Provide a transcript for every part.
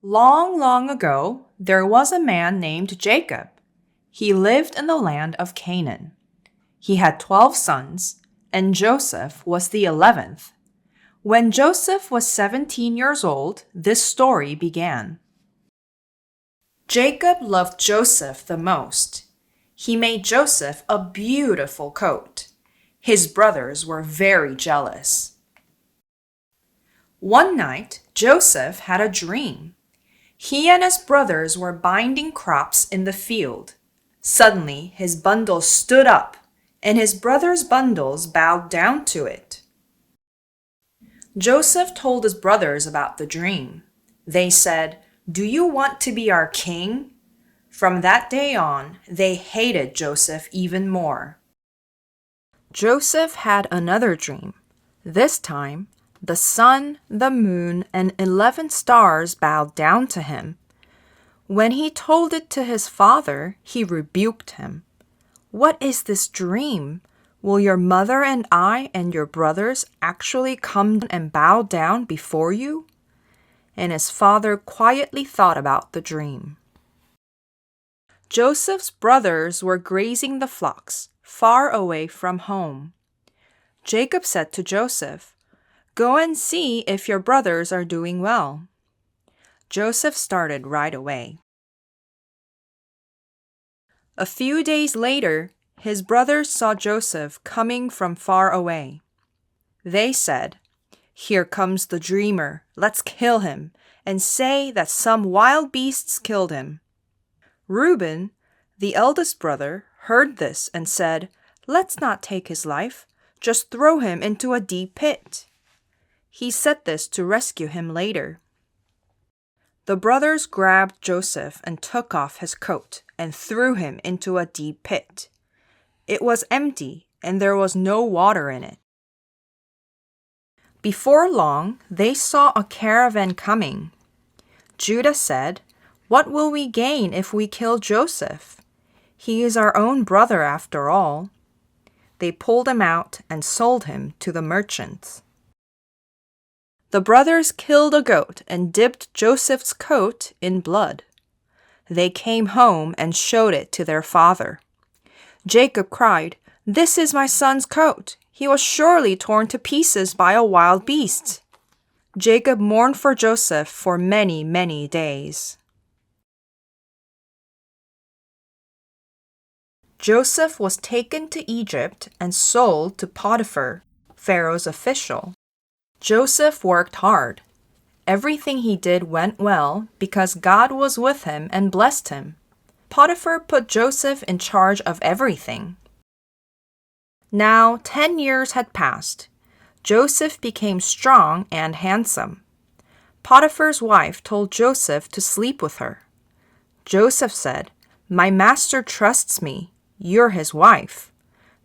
Long, long ago, there was a man named Jacob. He lived in the land of Canaan. He had 12 sons, and Joseph was the 11th. When Joseph was 17 years old, this story began. Jacob loved Joseph the most. He made Joseph a beautiful coat. His brothers were very jealous. One night, Joseph had a dream. He and his brothers were binding crops in the field. Suddenly, his bundle stood up, and his brothers' bundles bowed down to it. Joseph told his brothers about the dream. They said, "Do you want to be our king?" From that day on, they hated Joseph even more. Joseph had another dream. This time, the sun, the moon, and 11 stars bowed down to him. When he told it to his father, he rebuked him. "What is this dream? Will your mother and I and your brothers actually come and bow down before you?" And his father quietly thought about the dream. Joseph's brothers were grazing the flocks, far away from home. Jacob said to Joseph, "Go and see if your brothers are doing well." Joseph started right away. A few days later, his brothers saw Joseph coming from far away. They said, "Here comes the dreamer. Let's kill him and say that some wild beasts killed him." Reuben, the eldest brother, heard this and said, "Let's not take his life. Just throw him into a deep pit." He said this to rescue him later. The brothers grabbed Joseph and took off his coat and threw him into a deep pit. It was empty and there was no water in it. Before long, they saw a caravan coming. Judah said, "What will we gain if we kill Joseph? He is our own brother after all." They pulled him out and sold him to the merchants. The brothers killed a goat and dipped Joseph's coat in blood. They came home and showed it to their father. Jacob cried, "This is my son's coat. He was surely torn to pieces by a wild beast." Jacob mourned for Joseph for many, many days. Joseph was taken to Egypt and sold to Potiphar, Pharaoh's official. Joseph worked hard. Everything he did went well because God was with him and blessed him. Potiphar put Joseph in charge of everything. Now 10 years had passed. Joseph became strong and handsome. Potiphar's wife told Joseph to sleep with her. Joseph said, "My master trusts me. You're his wife.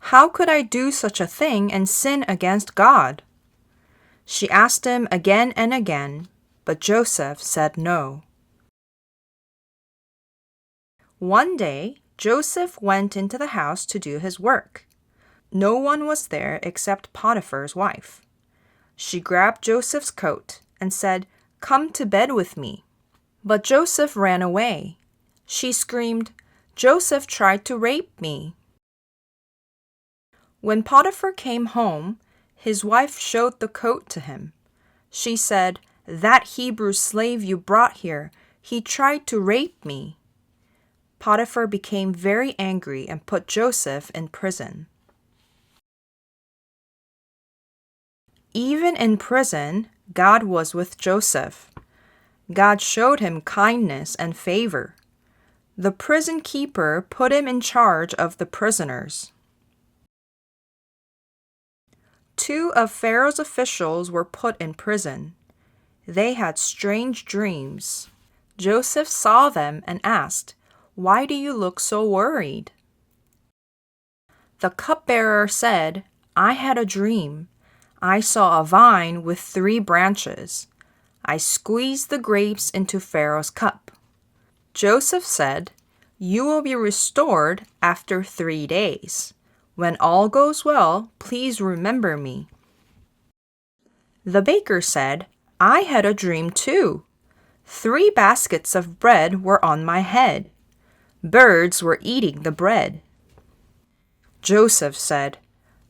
How could I do such a thing and sin against God?" She asked him again and again, but Joseph said no. One day, Joseph went into the house to do his work. No one was there except Potiphar's wife. She grabbed Joseph's coat and said, "Come to bed with me." But Joseph ran away. She screamed, "Joseph tried to rape me." When Potiphar came home, his wife showed the coat to him. She said, "That Hebrew slave you brought here, he tried to rape me." Potiphar became very angry and put Joseph in prison. Even in prison, God was with Joseph. God showed him kindness and favor. The prison keeper put him in charge of the prisoners. 2 of Pharaoh's officials were put in prison. They had strange dreams. Joseph saw them and asked, "Why do you look so worried?" The cupbearer said, "I had a dream. I saw a vine with 3 branches. I squeezed the grapes into Pharaoh's cup." Joseph said, "You will be restored after 3 days. When all goes well, please remember me." The baker said, "I had a dream too. 3 baskets of bread were on my head. Birds were eating the bread. Joseph said,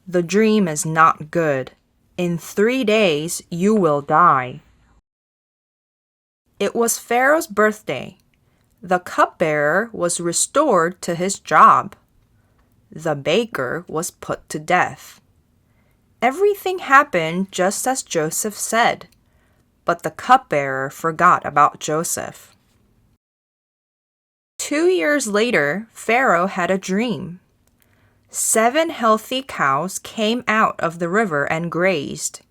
"The dream is not good. In 3 days you will die." It was Pharaoh's birthday. The cupbearer was restored to his job. The baker was put to death. Everything happened just as Joseph said, but the cupbearer forgot about Joseph. 2 years later, Pharaoh had a dream. 7 healthy cows came out of the river and grazed.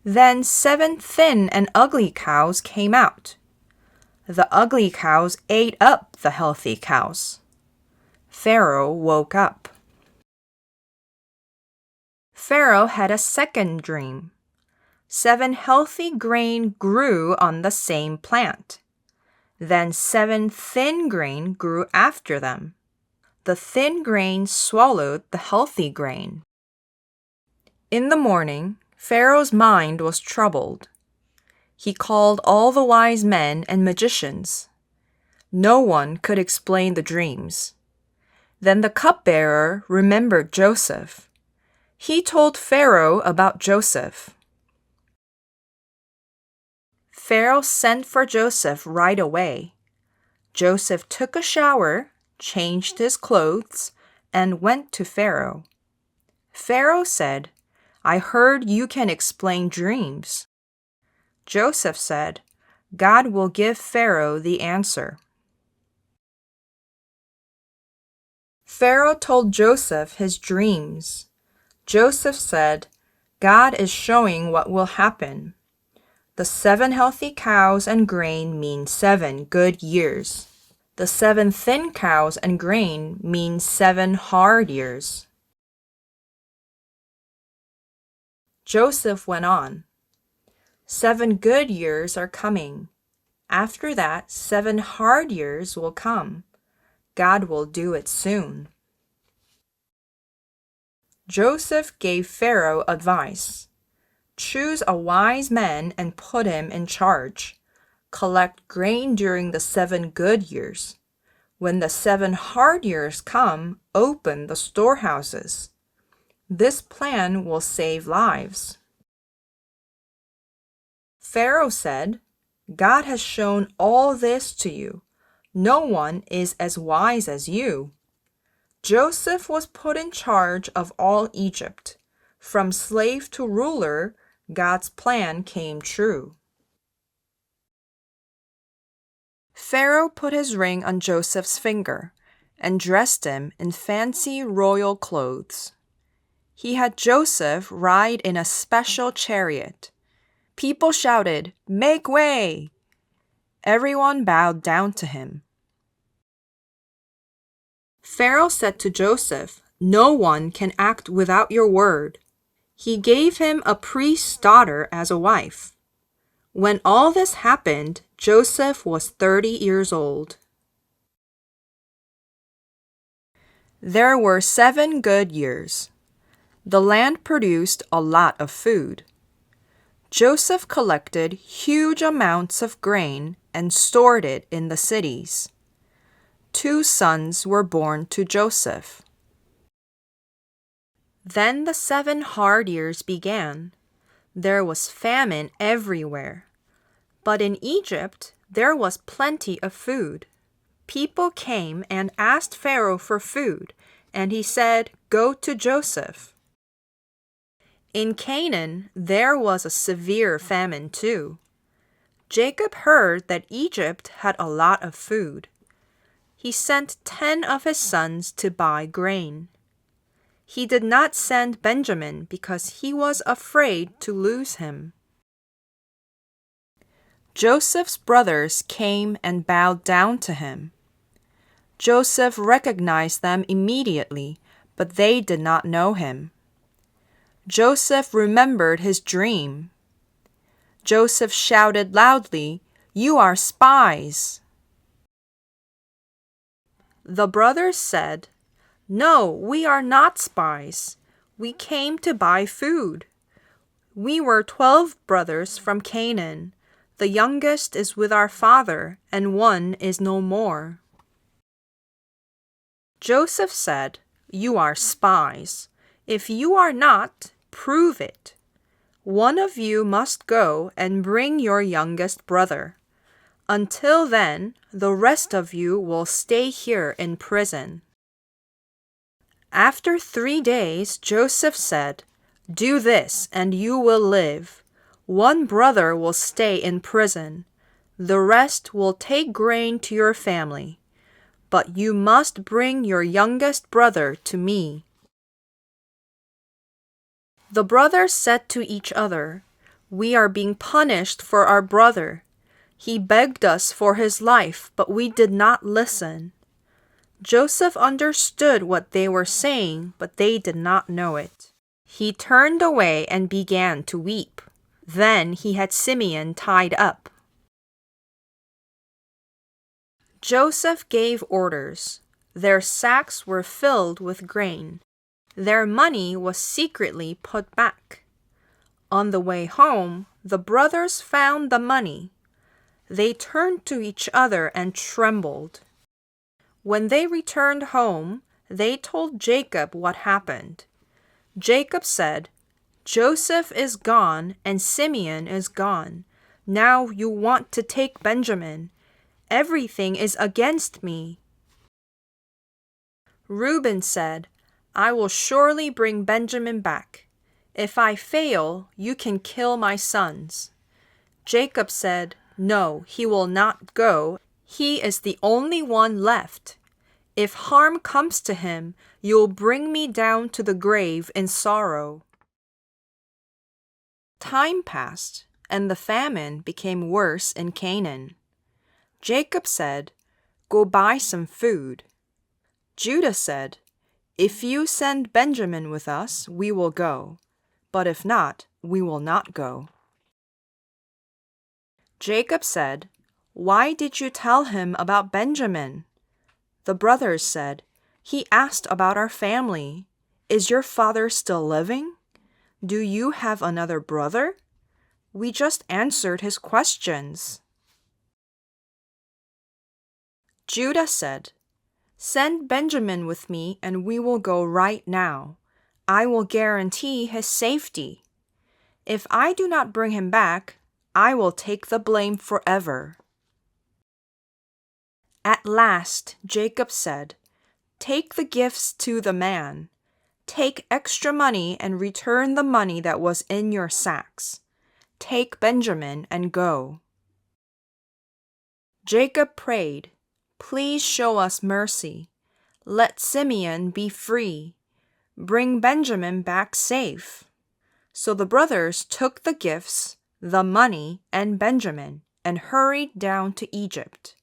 Then 7 thin and ugly cows came out. The ugly cows ate up the healthy cows. Pharaoh woke up. Pharaoh had a second dream. 7 healthy grain grew on the same plant. Then 7 thin grain grew after them. The thin grain swallowed the healthy grain. In the morning, Pharaoh's mind was troubled. He called all the wise men and magicians. No one could explain the dreams. Then the cupbearer remembered Joseph. He told Pharaoh about Joseph. Pharaoh sent for Joseph right away. Joseph took a shower, changed his clothes, and went to Pharaoh. Pharaoh said, "I heard you can explain dreams." Joseph said, "God will give Pharaoh the answer." Pharaoh told Joseph his dreams. Joseph said, "God is showing what will happen. The 7 healthy cows and grain mean 7 good years. The 7 thin cows and grain mean 7 hard years." Joseph went on, "7 good years are coming. After that, 7 hard years will come. God will do it soon." Joseph gave Pharaoh advice. Choose a wise man and put him in charge. Collect grain during the 7 good years. When the 7 hard years come, open the storehouses. This plan will save lives. Pharaoh said, "God has shown all this to you. No one is as wise as you." Joseph was put in charge of all Egypt. From slave to ruler, God's plan came true. Pharaoh put his ring on Joseph's finger and dressed him in fancy royal clothes. He had Joseph ride in a special chariot. People shouted, "Make way!" Everyone bowed down to him. Pharaoh said to Joseph, "No one can act without your word." He gave him a priest's daughter as a wife. When all this happened, Joseph was 30 years old. There were 7 good years. The land produced a lot of food. Joseph collected huge amounts of grain and stored it in the cities. 2 sons were born to Joseph. Then the 7 hard years began. There was famine everywhere. But in Egypt, there was plenty of food. People came and asked Pharaoh for food, and he said, "Go to Joseph." In Canaan, there was a severe famine too. Jacob heard that Egypt had a lot of food. He sent 10 of his sons to buy grain. He did not send Benjamin because he was afraid to lose him. Joseph's brothers came and bowed down to him. Joseph recognized them immediately, but they did not know him. Joseph remembered his dream. Joseph shouted loudly, "You are spies!" The brothers said, "No, we are not spies. We came to buy food. We were 12 brothers from Canaan. The youngest is with our father, and one is no more." Joseph said, "You are spies. If you are not, prove it. One of you must go and bring your youngest brother. Until then, the rest of you will stay here in prison." After 3 days, Joseph said, "Do this, and you will live. One brother will stay in prison. The rest will take grain to your family. But you must bring your youngest brother to me." The brothers said to each other, "We are being punished for our brother. He begged us for his life, but we did not listen." Joseph understood what they were saying, but they did not know it. He turned away and began to weep. Then he had Simeon tied up. Joseph gave orders. Their sacks were filled with grain. Their money was secretly put back. On the way home, the brothers found the money. They turned to each other and trembled. When they returned home, they told Jacob what happened. Jacob said, "Joseph is gone and Simeon is gone. Now you want to take Benjamin. Everything is against me." Reuben said, "I will surely bring Benjamin back. If I fail, you can kill my sons." Jacob said, "No, he will not go. He is the only one left. If harm comes to him, you'll bring me down to the grave in sorrow." Time passed, and the famine became worse in Canaan. Jacob said, "Go buy some food." Judah said, "If you send Benjamin with us, we will go. But if not, we will not go." Jacob said, "Why did you tell him about Benjamin?" The brothers said, "He asked about our family. Is your father still living? Do you have another brother? We just answered his questions." Judah said, "Send Benjamin with me and we will go right now. I will guarantee his safety. If I do not bring him back, I will take the blame forever." At last, Jacob said, "Take the gifts to the man. Take extra money and return the money that was in your sacks. Take Benjamin and go." Jacob prayed, "Please show us mercy. Let Simeon be free. Bring Benjamin back safe." So the brothers took the gifts, the money, and Benjamin, and hurried down to Egypt.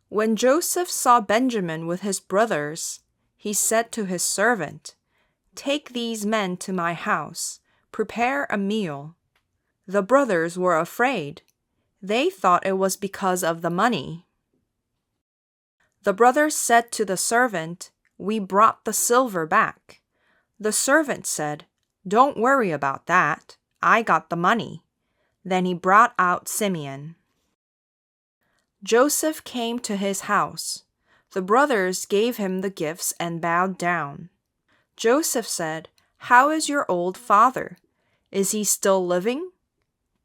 When Joseph saw Benjamin with his brothers, he said to his servant, "Take these men to my house. Prepare a meal." The brothers were afraid. They thought it was because of the money. The brothers said to the servant, "We brought the silver back." The servant said, "Don't worry about that. I got the money." Then he brought out Simeon. Joseph came to his house. The brothers gave him the gifts and bowed down. Joseph said, "How is your old father? Is he still living?"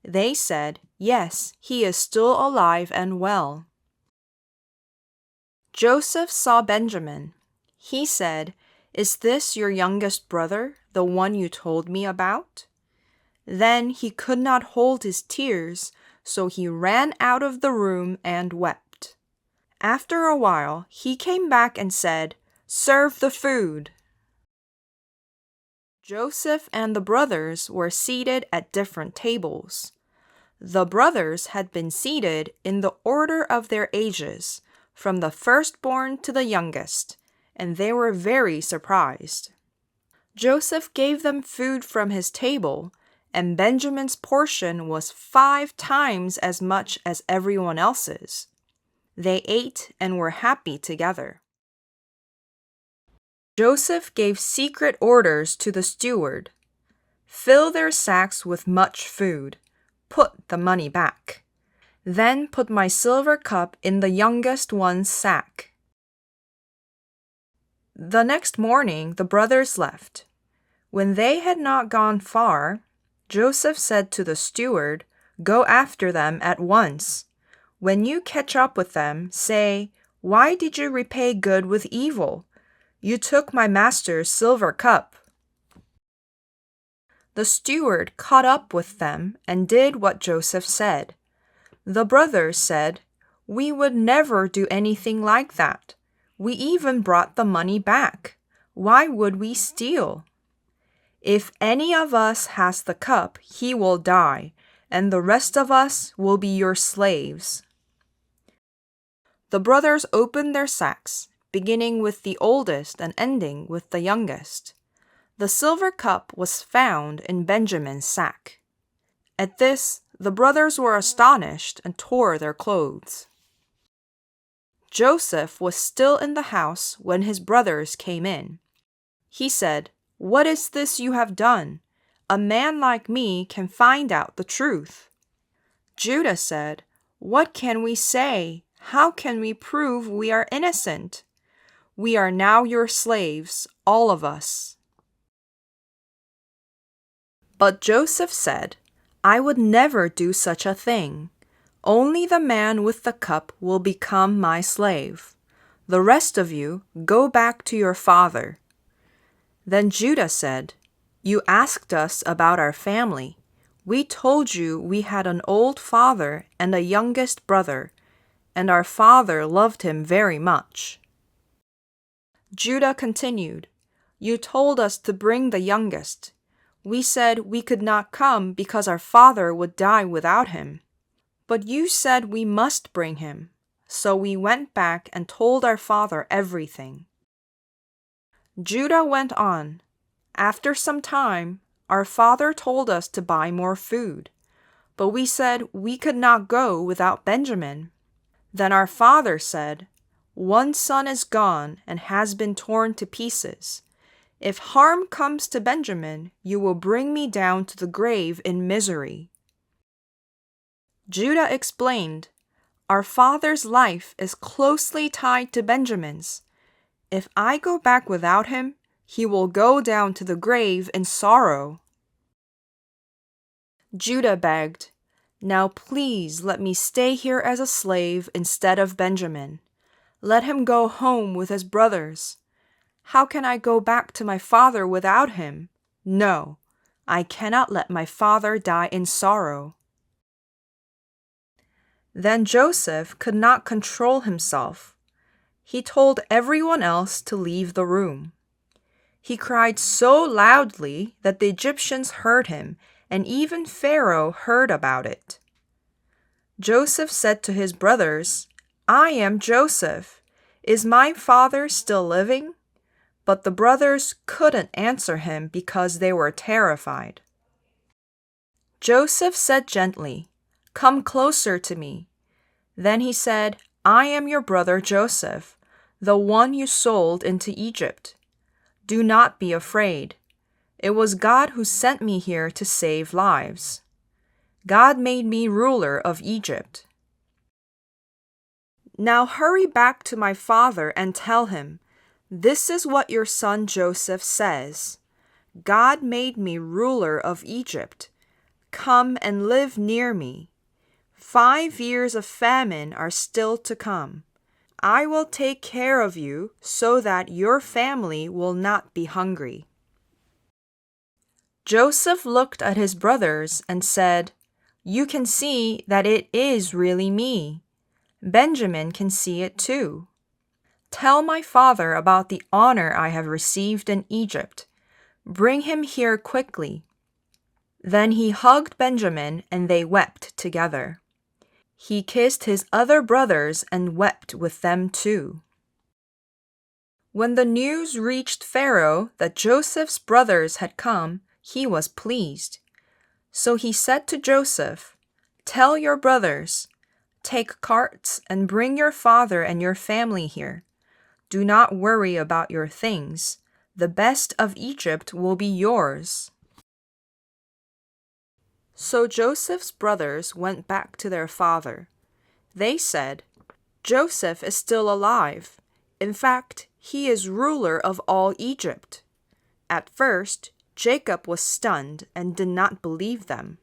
They said, "Yes, he is still alive and well." Joseph saw Benjamin. He said, "Is this your youngest brother, the one you told me about?" Then he could not hold his tears, so he ran out of the room and wept. After a while, he came back and said, "Serve the food." Joseph and the brothers were seated at different tables. The brothers had been seated in the order of their ages, from the firstborn to the youngest, and they were very surprised. Joseph gave them food from his table, and Benjamin's portion was 5 times as much as everyone else's. They ate and were happy together. Joseph gave secret orders to the steward. "Fill their sacks with much food. put the money back. Then put my silver cup in the youngest one's sack. The next morning the brothers left. When they had not gone far, Joseph said to the steward, "Go after them at once. When you catch up with them, say, 'Why did you repay good with evil? You took my master's silver cup.'" The steward caught up with them and did what Joseph said. The brothers said, "We would never do anything like that. We even brought the money back. Why would we steal? If any of us has the cup, he will die, and the rest of us will be your slaves." The brothers opened their sacks, beginning with the oldest and ending with the youngest. The silver cup was found in Benjamin's sack. At this, the brothers were astonished and tore their clothes. Joseph was still in the house when his brothers came in. He said, "What is this you have done? A man like me can find out the truth." Judah said, "What can we say? How can we prove we are innocent? We are now your slaves, all of us." But Joseph said, "I would never do such a thing. Only the man with the cup will become my slave. The rest of you, go back to your father." Then Judah said, "You asked us about our family. We told you we had an old father and a youngest brother, and our father loved him very much." Judah continued, "You told us to bring the youngest. We said we could not come because our father would die without him. But you said we must bring him, so we went back and told our father everything." Judah went on, "After some time, our father told us to buy more food, but we said we could not go without Benjamin. Then our father said, 'One son is gone and has been torn to pieces. If harm comes to Benjamin, you will bring me down to the grave in misery.'" Judah explained, "Our father's life is closely tied to Benjamin's. If I go back without him, he will go down to the grave in sorrow." Judah begged, "Now please let me stay here as a slave instead of Benjamin. Let him go home with his brothers. How can I go back to my father without him? No, I cannot let my father die in sorrow." Then Joseph could not control himself. He told everyone else to leave the room. He cried so loudly that the Egyptians heard him, and even Pharaoh heard about it. Joseph said to his brothers, "I am Joseph. Is my father still living?" But the brothers couldn't answer him because they were terrified. Joseph said gently, "Come closer to me." Then he said, "I am your brother Joseph, the one you sold into Egypt. Do not be afraid. It was God who sent me here to save lives. God made me ruler of Egypt. Now hurry back to my father and tell him, 'This is what your son Joseph says. God made me ruler of Egypt. Come and live near me. 5 years of famine are still to come. I will take care of you so that your family will not be hungry.'" Joseph looked at his brothers and said, "You can see that it is really me. Benjamin can see it too. Tell my father about the honor I have received in Egypt. Bring him here quickly." Then he hugged Benjamin and they wept together. He kissed his other brothers and wept with them too. When the news reached Pharaoh that Joseph's brothers had come, he was pleased. So he said to Joseph, "Tell your brothers, take carts and bring your father and your family here. Do not worry about your things. The best of Egypt will be yours." So Joseph's brothers went back to their father. They said, "Joseph is still alive. In fact, he is ruler of all Egypt." At first, Jacob was stunned and did not believe them.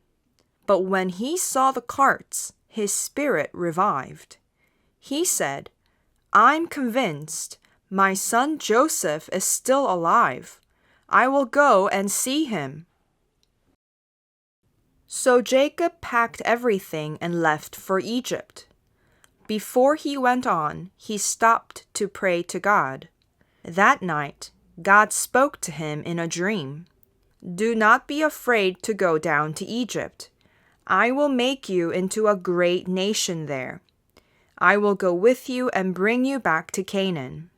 But when he saw the carts, his spirit revived. He said, "I'm convinced my son Joseph is still alive. I will go and see him." So Jacob packed everything and left for Egypt. Before he went on, he stopped to pray to God. That night, God spoke to him in a dream. "Do not be afraid to go down to Egypt. I will make you into a great nation there. I will go with you and bring you back to Canaan.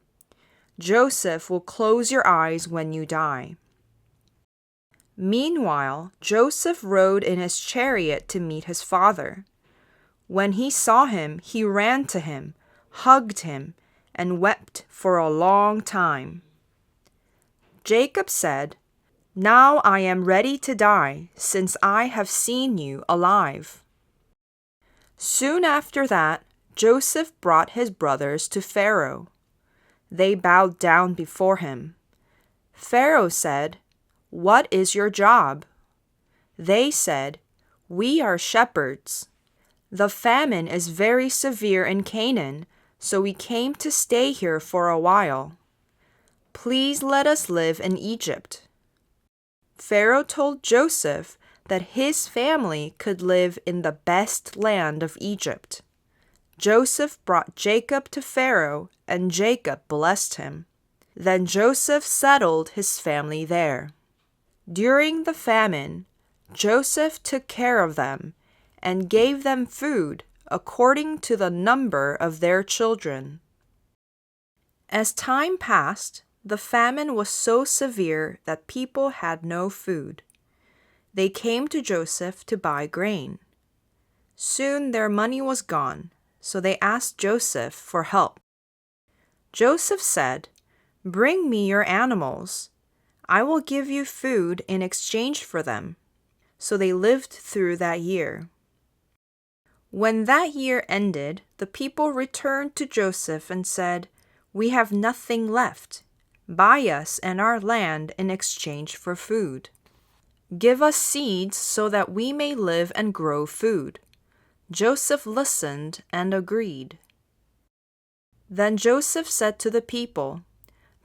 Joseph will close your eyes when you die." Meanwhile, Joseph rode in his chariot to meet his father. When he saw him, he ran to him, hugged him, and wept for a long time. Jacob said, "Now I am ready to die, since I have seen you alive." Soon after that, Joseph brought his brothers to Pharaoh. They bowed down before him. Pharaoh said, "What is your job?" They said, "We are shepherds. The famine is very severe in Canaan, so we came to stay here for a while. Please let us live in Egypt." Pharaoh told Joseph that his family could live in the best land of Egypt. Joseph brought Jacob to Pharaoh, and Jacob blessed him. Then Joseph settled his family there. During the famine, Joseph took care of them and gave them food according to the number of their children. As time passed, the famine was so severe that people had no food. They came to Joseph to buy grain. Soon their money was gone, so they asked Joseph for help. Joseph said, "Bring me your animals. I will give you food in exchange for them." So they lived through that year. When that year ended, the people returned to Joseph and said, "We have nothing left. Buy us and our land in exchange for food. Give us seeds so that we may live and grow food." Joseph listened and agreed. Then Joseph said to the people,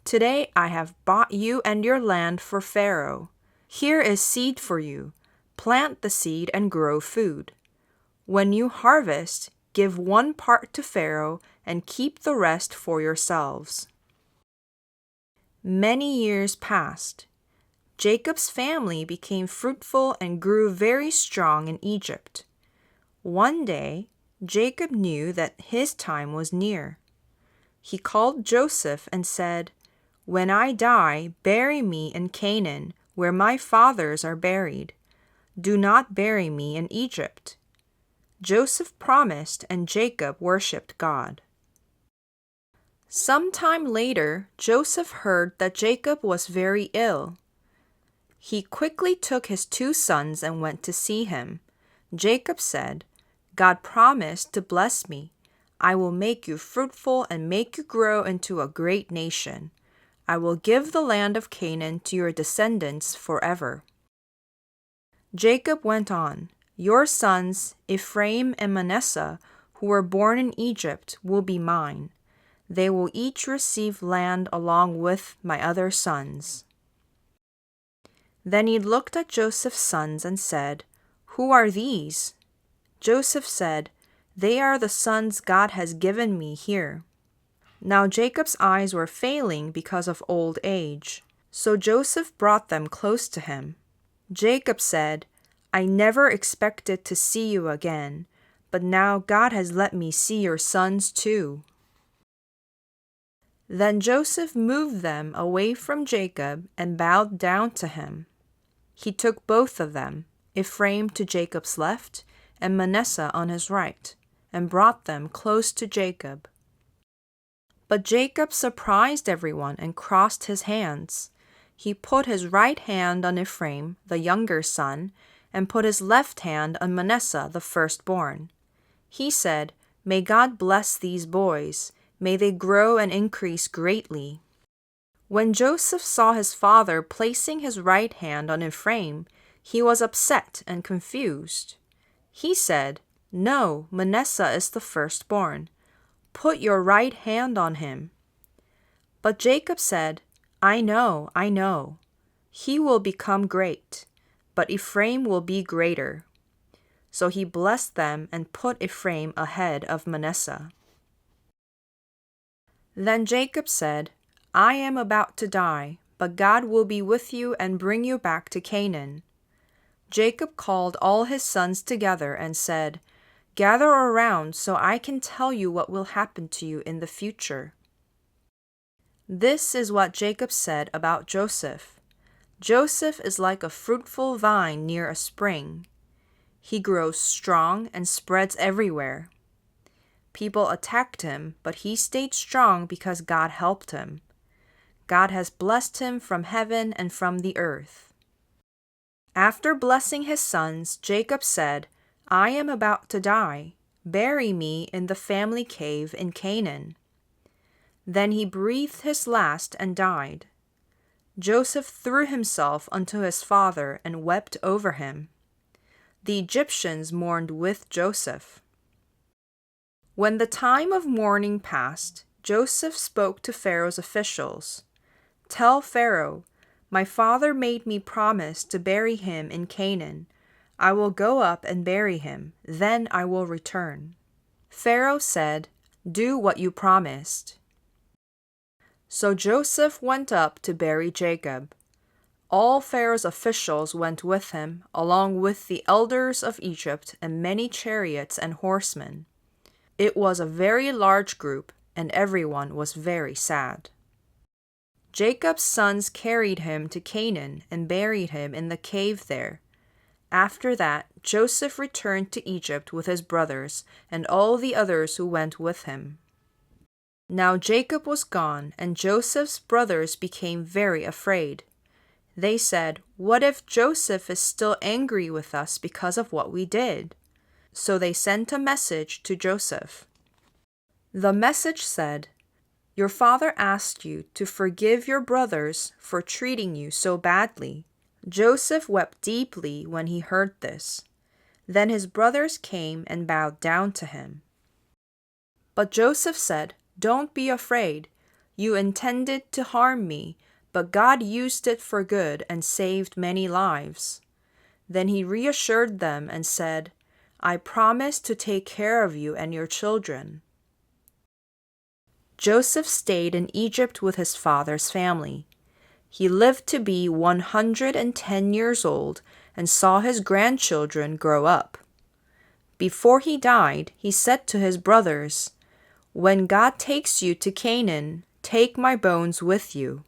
"Today I have bought you and your land for Pharaoh. Here is seed for you. Plant the seed and grow food. When you harvest, give one part to Pharaoh and keep the rest for yourselves." Many years passed. Jacob's family became fruitful and grew very strong in Egypt. One day, Jacob knew that his time was near. He called Joseph and said, "When I die, bury me in Canaan, where my fathers are buried. Do not bury me in Egypt." Joseph promised, and Jacob worshipped God. Sometime later, Joseph heard that Jacob was very ill. He quickly took his 2 sons and went to see him. Jacob said, "God promised to bless me. I will make you fruitful and make you grow into a great nation. I will give the land of Canaan to your descendants forever." Jacob went on, "Your sons, Ephraim and Manasseh, who were born in Egypt, will be mine. They will each receive land along with my other sons." Then he looked at Joseph's sons and said, "Who are these?" Joseph said, "They are the sons God has given me here." Now Jacob's eyes were failing because of old age, so Joseph brought them close to him. Jacob said, "I never expected to see you again, but now God has let me see your sons too." Then Joseph moved them away from Jacob and bowed down to him. He took both of them, Ephraim to Jacob's left and Manasseh on his right, and brought them close to Jacob. But Jacob surprised everyone and crossed his hands. He put his right hand on Ephraim, the younger son, and put his left hand on Manasseh, the firstborn. He said, "May God bless these boys. May they grow and increase greatly." When Joseph saw his father placing his right hand on Ephraim, he was upset and confused. He said, "No, Manasseh is the firstborn. Put your right hand on him." But Jacob said, I know. He will become great, but Ephraim will be greater." So he blessed them and put Ephraim ahead of Manasseh. Then Jacob said, "I am about to die, but God will be with you and bring you back to Canaan." Jacob called all his sons together and said, "Gather around so I can tell you what will happen to you in the future." This is what Jacob said about Joseph. "Joseph is like a fruitful vine near a spring. He grows strong and spreads everywhere. People attacked him, but he stayed strong because God helped him. God has blessed him from heaven and from the earth." After blessing his sons, Jacob said, "I am about to die. Bury me in the family cave in Canaan." Then he breathed his last and died. Joseph threw himself onto his father and wept over him. The Egyptians mourned with Joseph. When the time of mourning passed, Joseph spoke to Pharaoh's officials. "Tell Pharaoh, my father made me promise to bury him in Canaan. I will go up and bury him, then I will return." Pharaoh said, "Do what you promised." So Joseph went up to bury Jacob. All Pharaoh's officials went with him, along with the elders of Egypt and many chariots and horsemen. It was a very large group, and everyone was very sad. Jacob's sons carried him to Canaan and buried him in the cave there. After that, Joseph returned to Egypt with his brothers and all the others who went with him. Now Jacob was gone, and Joseph's brothers became very afraid. They said, "What if Joseph is still angry with us because of what we did?" So they sent a message to Joseph. The message said, "Your father asked you to forgive your brothers for treating you so badly." Joseph wept deeply when he heard this. Then his brothers came and bowed down to him. But Joseph said, "Don't be afraid. You intended to harm me, but God used it for good and saved many lives." Then he reassured them and said, "I promise to take care of you and your children." Joseph stayed in Egypt with his father's family. He lived to be 110 years old and saw his grandchildren grow up. Before he died, he said to his brothers, "When God takes you to Canaan, take my bones with you."